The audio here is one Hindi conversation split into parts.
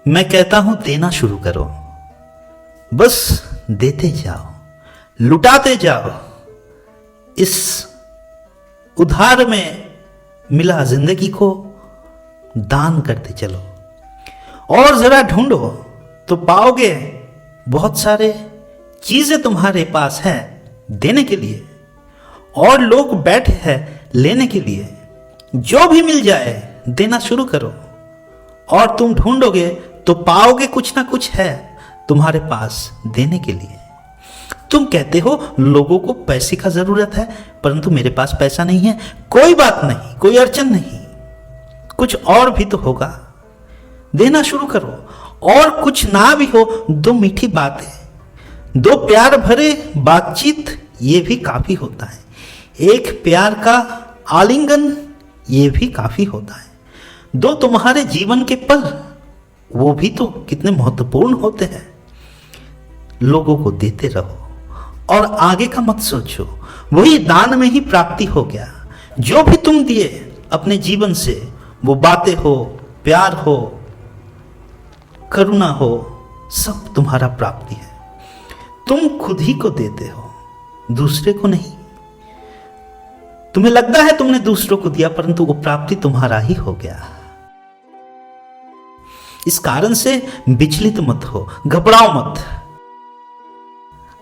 मैं कहता हूं देना शुरू करो, बस देते जाओ, लुटाते जाओ। इस उधार में मिला जिंदगी को दान करते चलो, और जरा ढूंढो तो पाओगे बहुत सारे चीजें तुम्हारे पास हैं देने के लिए, और लोग बैठे हैं लेने के लिए। जो भी मिल जाए देना शुरू करो, और तुम ढूंढोगे तो पाओगे कुछ ना कुछ है तुम्हारे पास देने के लिए। तुम कहते हो लोगों को पैसे का जरूरत है, परंतु मेरे पास पैसा नहीं है। कोई बात नहीं, कोई अड़चन नहीं, कुछ और भी तो होगा। देना शुरू करो, और कुछ ना भी हो, दो मीठी बातें, दो प्यार भरे बातचीत, ये भी काफी होता है। एक प्यार का आलिंगन, ये भी काफी होता है। दो तुम्हारे जीवन के पल, वो भी तो कितने महत्वपूर्ण होते हैं। लोगों को देते रहो और आगे का मत सोचो, वही दान में ही प्राप्ति हो गया। जो भी तुम दिए अपने जीवन से, वो बातें हो, प्यार हो, करुणा हो, सब तुम्हारा प्राप्ति है। तुम खुद ही को देते हो, दूसरे को नहीं। तुम्हें लगता है तुमने दूसरों को दिया, परंतु वो प्राप्ति तुम्हारा ही हो गया। इस कारण से विचलित मत हो, घबराओ मत,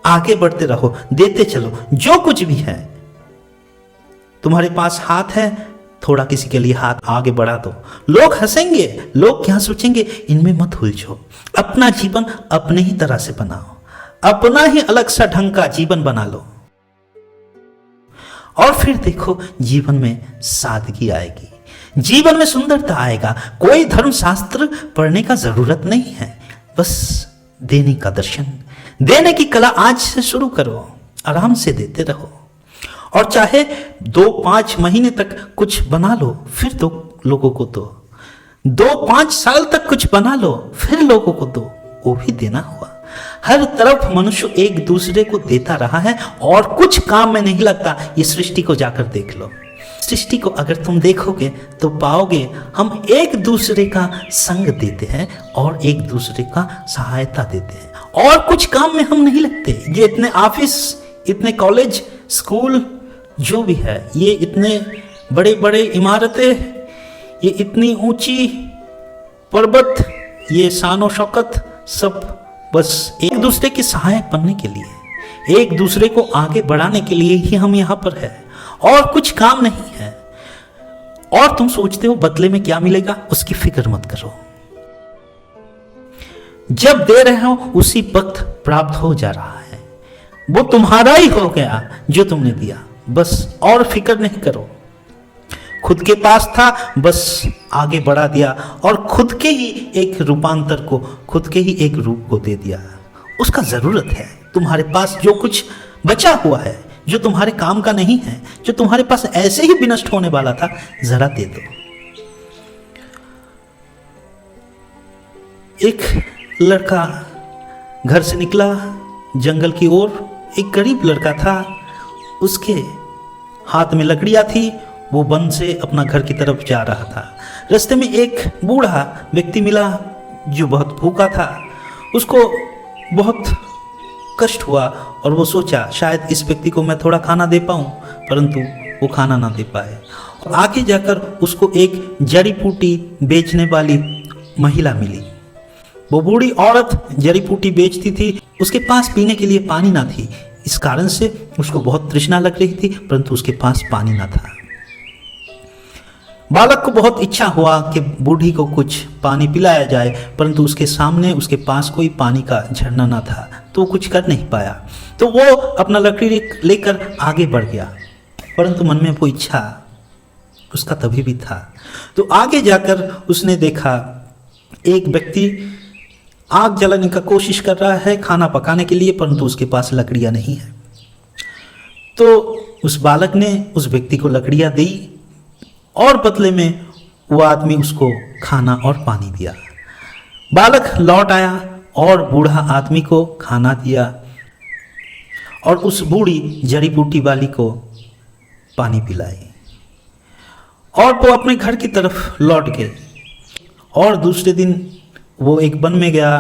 आगे बढ़ते रहो, देते चलो। जो कुछ भी है तुम्हारे पास, हाथ है, थोड़ा किसी के लिए हाथ आगे बढ़ा दो। लोग हंसेंगे, लोग क्या सोचेंगे, इनमें मत उलझो। अपना जीवन अपने ही तरह से बनाओ, अपना ही अलग सा ढंग का जीवन बना लो, और फिर देखो जीवन में सादगी आएगी, जीवन में सुंदरता आएगा। कोई धर्मशास्त्र पढ़ने का जरूरत नहीं है, बस देने का दर्शन, देने की कला आज से शुरू करो। आराम से देते रहो, और चाहे 2-5 महीने तक कुछ बना लो, फिर दो लोगों को दो। 2-5 साल तक कुछ बना लो, फिर लोगों को दो, वो भी देना हुआ। हर तरफ मनुष्य एक दूसरे को देता रहा है, और कुछ काम में नहीं लगता। ये सृष्टि को जाकर देख लो। सृष्टि को अगर तुम देखोगे तो पाओगे हम एक दूसरे का संग देते हैं और एक दूसरे का सहायता देते हैं, और कुछ काम में हम नहीं लगते। ये इतने ऑफिस, इतने कॉलेज, स्कूल जो भी है, ये इतने बड़े बड़े इमारतें, ये इतनी ऊंची पर्वत, ये शान शौकत, सब बस एक दूसरे के सहायक बनने के लिए, एक दूसरे को आगे बढ़ाने के लिए ही हम यहाँ पर है, और कुछ काम नहीं है। और तुम सोचते हो बदले में क्या मिलेगा, उसकी फिक्र मत करो। जब दे रहे हो उसी वक्त प्राप्त हो जा रहा है, वो तुम्हारा ही हो गया जो तुमने दिया, बस। और फिक्र नहीं करो। खुद के पास था, बस आगे बढ़ा दिया, और खुद के ही एक रूपांतर को, खुद के ही एक रूप को दे दिया। उसका जरूरत है। तुम्हारे पास जो कुछ बचा हुआ है, जो तुम्हारे काम का नहीं है, जो तुम्हारे पास ऐसे ही विनष्ट होने वाला था, जरा दे दो। एक लड़का घर से निकला जंगल की ओर। एक गरीब लड़का था, उसके हाथ में लकड़ियां थी, वो वन से अपना घर की तरफ जा रहा था। रास्ते में एक बूढ़ा व्यक्ति मिला जो बहुत भूखा था। उसको बहुत कष्ट हुआ, और वो सोचा शायद इस व्यक्ति को मैं थोड़ा खाना दे पाऊं, परंतु वो खाना ना दे पाए। आगे जाकर उसको एक जड़ी बूटी बेचने वाली महिला मिली। वो बूढ़ी औरत जड़ी बूटी बेचती थी, उसके पास पीने के लिए पानी ना थी। इस कारण से उसको बहुत तृष्णा लग रही थी, परंतु उसके पास पानी ना था। बालक को बहुत इच्छा हुआ कि बूढ़ी को कुछ पानी पिलाया जाए, परंतु उसके सामने, उसके पास कोई पानी का झरना ना था, तो कुछ कर नहीं पाया। तो वो अपना लकड़ी लेकर आगे बढ़ गया, परंतु मन में वो इच्छा उसका तभी भी था। तो आगे जाकर उसने देखा एक व्यक्ति आग जलाने का कोशिश कर रहा है खाना पकाने के लिए, परंतु उसके पास लकड़ियां नहीं है। तो उस बालक ने उस व्यक्ति को लकड़ियां दी, और बदले में वो आदमी उसको खाना और पानी दिया। बालक लौट आया और बूढ़ा आदमी को खाना दिया, और उस बूढ़ी जड़ी बूटी वाली को पानी पिलाई, और वो अपने घर की तरफ लौट गए। और दूसरे दिन वो एक वन में गया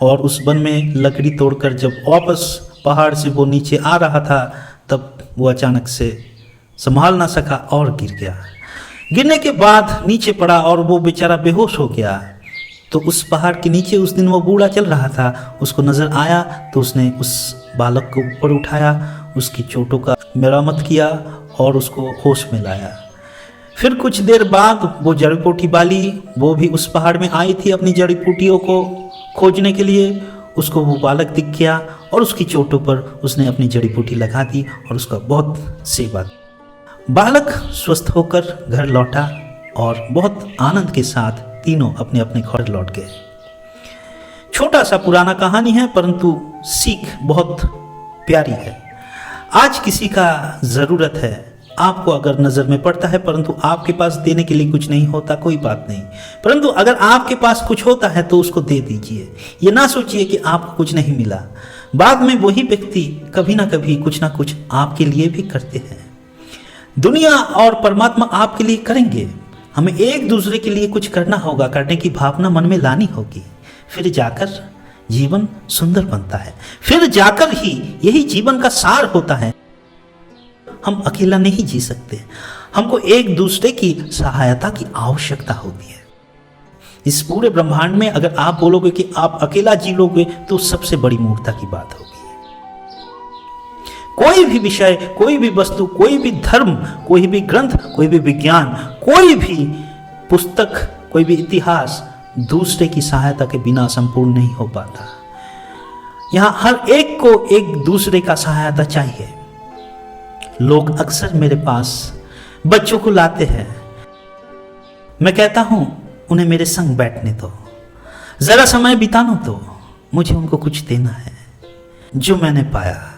और उस वन में लकड़ी तोड़कर जब वापस पहाड़ से वो नीचे आ रहा था, तब वो अचानक से संभाल ना सका और गिर गया। गिरने के बाद नीचे पड़ा और वो बेचारा बेहोश हो गया। तो उस पहाड़ के नीचे उस दिन वो बूढ़ा चल रहा था, उसको नज़र आया तो उसने उस बालक को ऊपर उठाया, उसकी चोटों का मरम्मत किया और उसको होश में लाया। फिर कुछ देर बाद वो जड़ी बूटी वाली वो भी उस पहाड़ में आई थी अपनी जड़ी बूटियों को खोजने के लिए। उसको वो बालक दिख गया और उसकी चोटों पर उसने अपनी जड़ी बूटी लगा दी और उसका बहुत सेवा। बालक स्वस्थ होकर घर लौटा और बहुत आनंद के साथ तीनों अपने अपने घर लौट गए। छोटा सा पुराना कहानी है, परंतु सीख बहुत प्यारी है। आज किसी का ज़रूरत है, आपको अगर नज़र में पड़ता है परंतु आपके पास देने के लिए कुछ नहीं होता, कोई बात नहीं, परंतु अगर आपके पास कुछ होता है तो उसको दे दीजिए। ये ना सोचिए कि आपको कुछ नहीं मिला, बाद में वही व्यक्ति कभी ना कभी कुछ ना कुछ आपके लिए भी करते हैं। दुनिया और परमात्मा आपके लिए करेंगे, हमें एक दूसरे के लिए कुछ करना होगा, करने की भावना मन में लानी होगी, फिर जाकर जीवन सुंदर बनता है, फिर जाकर ही यही जीवन का सार होता है। हम अकेला नहीं जी सकते, हमको एक दूसरे की सहायता की आवश्यकता होती है। इस पूरे ब्रह्मांड में अगर आप बोलोगे कि आप अकेला जी लोगे तो सबसे बड़ी मूर्खता की बात होगी। कोई भी विषय, कोई भी वस्तु, कोई भी धर्म, कोई भी ग्रंथ, कोई भी विज्ञान, कोई भी पुस्तक, कोई भी इतिहास दूसरे की सहायता के बिना संपूर्ण नहीं हो पाता। यहाँ हर एक को एक दूसरे का सहायता चाहिए। लोग अक्सर मेरे पास बच्चों को लाते हैं, मैं कहता हूं उन्हें मेरे संग बैठने दो, जरा समय बिताने दो, मुझे उनको कुछ देना है। जो मैंने पाया,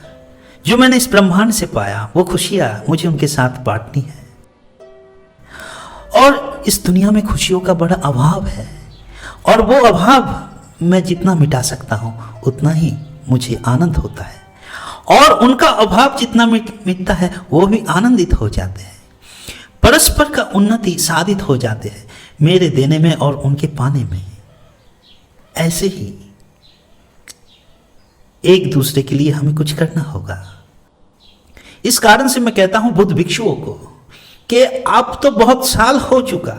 जो मैंने इस ब्रह्मांड से पाया, वो खुशियां मुझे उनके साथ बांटनी है। और इस दुनिया में खुशियों का बड़ा अभाव है और वो अभाव मैं जितना मिटा सकता हूं उतना ही मुझे आनंद होता है, और उनका अभाव जितना मिटता है वो भी आनंदित हो जाते हैं। परस्पर का उन्नति साधित हो जाते हैं मेरे देने में और उनके पाने में। ऐसे ही एक दूसरे के लिए हमें कुछ करना होगा। इस कारण से मैं कहता हूं बुद्ध भिक्षुओं को कि आप तो बहुत साल हो चुका,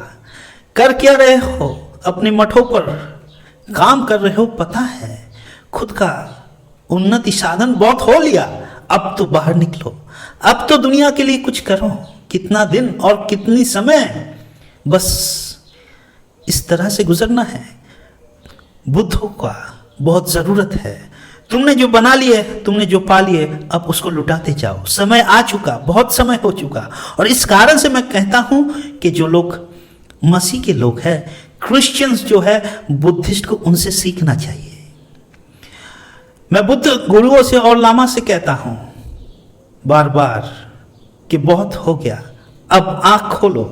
कर क्या रहे हो, अपने मठों पर काम कर रहे हो, पता है, खुद का उन्नति साधन बहुत हो लिया, अब तो बाहर निकलो, अब तो दुनिया के लिए कुछ करो। कितना दिन और कितनी समय बस इस तरह से गुजरना है। बुद्धों का बहुत जरूरत है। तुमने जो बना लिए, तुमने जो पा लिए, अब उसको लुटाते जाओ। समय आ चुका, बहुत समय हो चुका। और इस कारण से मैं कहता हूं कि जो लोग मसीह के लोग हैं, क्रिश्चियंस जो है, बुद्धिस्ट को उनसे सीखना चाहिए। मैं बुद्ध गुरुओं से और लामा से कहता हूं बार बार कि बहुत हो गया, अब आंख खोलो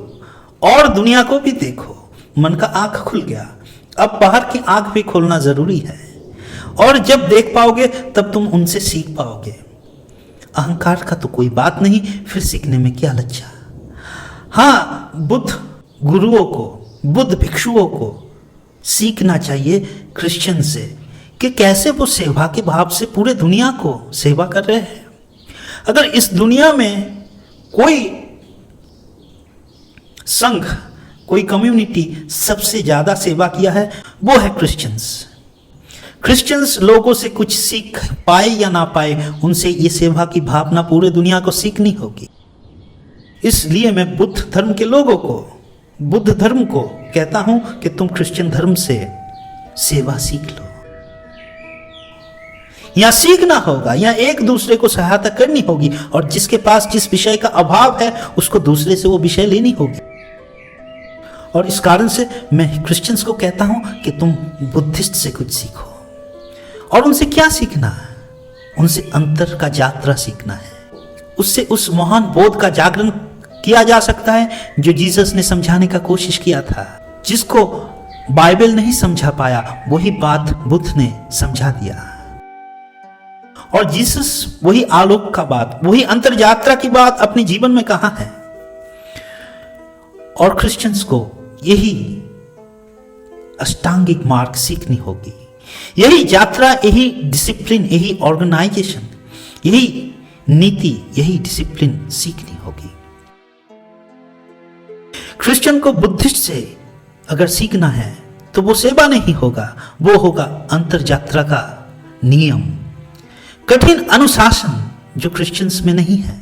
और दुनिया को भी देखो। मन का आंख खुल गया, अब बाहर की आंख भी खोलना जरूरी है, और जब देख पाओगे तब तुम उनसे सीख पाओगे। अहंकार का तो कोई बात नहीं, फिर सीखने में क्या लज्जा। हाँ, बुद्ध गुरुओं को, बुद्ध भिक्षुओं को सीखना चाहिए क्रिश्चियन से कि कैसे वो सेवा के भाव से पूरे दुनिया को सेवा कर रहे हैं। अगर इस दुनिया में कोई संघ, कोई कम्युनिटी सबसे ज्यादा सेवा किया है वो है क्रिश्चियंस। क्रिश्चियंस लोगों से कुछ सीख पाए या ना पाए, उनसे ये सेवा की भावना पूरे दुनिया को सीखनी होगी। इसलिए मैं बुद्ध धर्म के लोगों को, बुद्ध धर्म को कहता हूं कि तुम क्रिश्चियन धर्म से सेवा सीख लो। यहां सीखना होगा, यहां एक दूसरे को सहायता करनी होगी, और जिसके पास जिस विषय का अभाव है उसको दूसरे से वो विषय लेनी होगी। और इस कारण से मैं क्रिश्चियंस को कहता हूं कि तुम बुद्धिस्ट से कुछ सीखो। और उनसे क्या सीखना है? उनसे अंतर का यात्रा सीखना है। उससे उस महान बोध का जागरण किया जा सकता है जो जीसस ने समझाने का कोशिश किया था। जिसको बाइबल नहीं समझा पाया वही बात बुद्ध ने समझा दिया। और जीसस वही आलोक का बात, वही अंतर यात्रा की बात अपने जीवन में कहा है। और क्रिश्चियंस को यही अष्टांगिक मार्ग सीखनी होगी। यही यात्रा, यही डिसिप्लिन, यही ऑर्गेनाइजेशन, यही नीति, यही डिसिप्लिन सीखनी होगी। क्रिश्चियन को बुद्धिस्ट से अगर सीखना है तो वो सेवा नहीं होगा, वो होगा अंतर यात्रा का नियम, कठिन अनुशासन जो क्रिश्चियंस में नहीं है।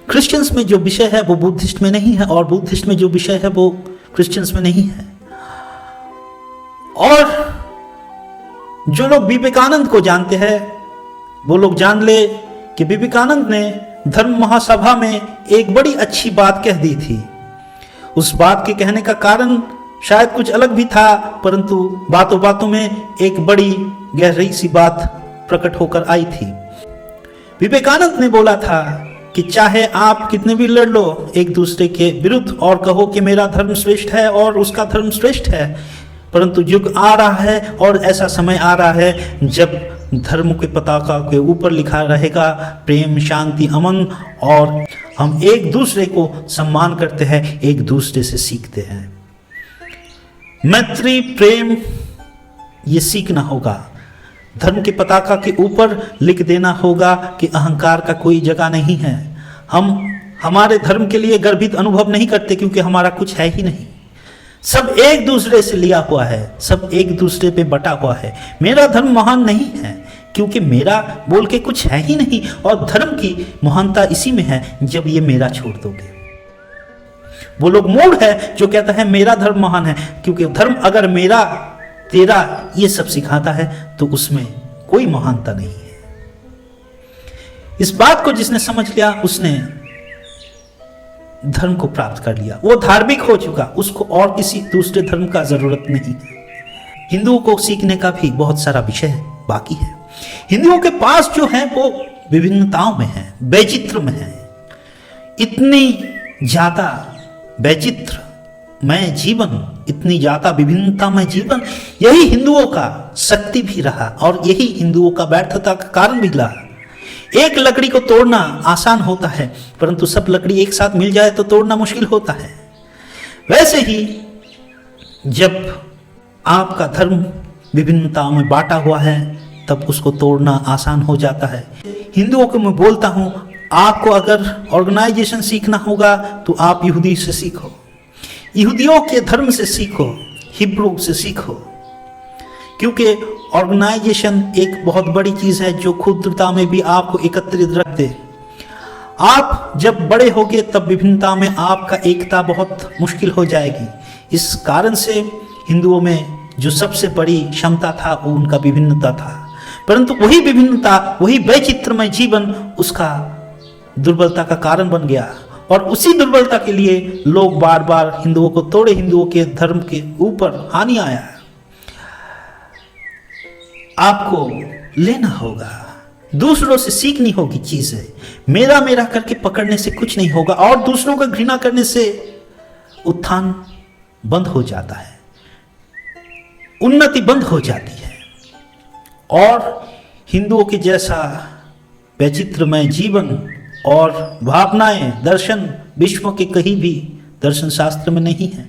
क्रिश्चियंस में जो विषय है वो बुद्धिस्ट में नहीं है, और बुद्धिस्ट में जो विषय है वो क्रिश्चियंस में नहीं है। और जो लोग विवेकानंद को जानते हैं वो लोग जान ले कि विवेकानंद ने धर्म महासभा में एक बड़ी अच्छी बात कह दी थी। उस बात के कहने का कारण शायद कुछ अलग भी था, परंतु बातों बातों में एक बड़ी गहरी सी बात प्रकट होकर आई थी। विवेकानंद ने बोला था कि चाहे आप कितने भी लड़ लो एक दूसरे के विरुद्ध और कहो कि मेरा धर्म श्रेष्ठ है और उसका धर्म श्रेष्ठ है, परंतु युग आ रहा है और ऐसा समय आ रहा है जब धर्म के पताका के ऊपर लिखा रहेगा प्रेम, शांति, अमन, और हम एक दूसरे को सम्मान करते हैं, एक दूसरे से सीखते हैं। मैत्री, प्रेम, ये सीखना होगा। धर्म के पताका के ऊपर लिख देना होगा कि अहंकार का कोई जगह नहीं है। हम हमारे धर्म के लिए गर्वित अनुभव नहीं करते क्योंकि हमारा कुछ है ही नहीं। सब एक दूसरे से लिया हुआ है, सब एक दूसरे पे बटा हुआ है। मेरा धर्म महान नहीं है क्योंकि मेरा बोल के कुछ है ही नहीं, और धर्म की महानता इसी में है जब ये मेरा छोड़ दोगे। वो लोग मूढ़ है जो कहता है मेरा धर्म महान है, क्योंकि धर्म अगर मेरा तेरा ये सब सिखाता है तो उसमें कोई महानता नहीं है। इस बात को जिसने समझ लिया उसने धर्म को प्राप्त कर लिया, वो धार्मिक हो चुका, उसको और किसी दूसरे धर्म का जरूरत नहीं है। हिंदुओं को सीखने का भी बहुत सारा विषय बाकी है। हिंदुओं के पास जो है वो विभिन्नताओं में है, वैचित्र में है। इतनी ज्यादा वैचित्र में जीवन, इतनी ज्यादा विभिन्नता में जीवन, यही हिंदुओं का शक्ति भी रहा और यही हिंदुओं का व्यर्थता का कारण भी रहा। एक लकड़ी को तोड़ना आसान होता है, परंतु सब लकड़ी एक साथ मिल जाए तो तोड़ना मुश्किल होता है। वैसे ही जब आपका धर्म विभिन्नताओं में बांटा हुआ है तब उसको तोड़ना आसान हो जाता है। हिंदुओं को मैं बोलता हूं, आपको अगर ऑर्गेनाइजेशन सीखना होगा तो आप यहूदी से सीखो, यहूदियों के धर्म से सीखो, हिब्रू से सीखो, क्योंकि ऑर्गेनाइजेशन एक बहुत बड़ी चीज है जो क्षुद्रता में भी आपको एकत्रित रख दे। आप जब बड़े होगे तब विभिन्नता में आपका एकता बहुत मुश्किल हो जाएगी। इस कारण से हिंदुओं में जो सबसे बड़ी क्षमता था वो उनका विभिन्नता था, परंतु वही विभिन्नता, वही वैचित्रमय जीवन उसका दुर्बलता का कारण बन गया, और उसी दुर्बलता के लिए लोग बार बार हिंदुओं को तोड़े, हिंदुओं के धर्म के ऊपर हानि आया। आपको लेना होगा, दूसरों से सीखनी होगी चीजें। मेरा मेरा करके पकड़ने से कुछ नहीं होगा, और दूसरों का घृणा करने से उत्थान बंद हो जाता है, उन्नति बंद हो जाती है। और हिंदुओं के जैसा वैचित्रमय जीवन और भावनाएं, दर्शन विश्व के कहीं भी दर्शन शास्त्र में नहीं है।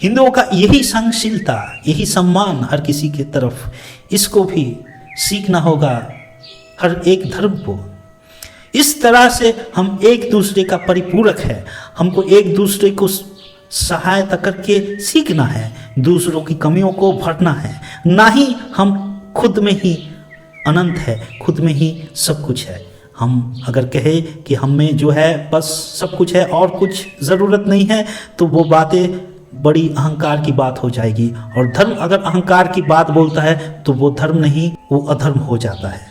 हिंदुओं का यही सहनशीलता, यही सम्मान हर किसी की तरफ, इसको भी सीखना होगा हर एक धर्म को। इस तरह से हम एक दूसरे का परिपूरक है, हमको एक दूसरे को सहायता करके सीखना है, दूसरों की कमियों को भरना है, ना ही हम खुद में ही अनंत है, खुद में ही सब कुछ है। हम अगर कहे कि हम में जो है बस सब कुछ है और कुछ ज़रूरत नहीं है तो वो बातें बड़ी अहंकार की बात हो जाएगी, और धर्म अगर अहंकार की बात बोलता है तो वो धर्म नहीं, वो अधर्म हो जाता है।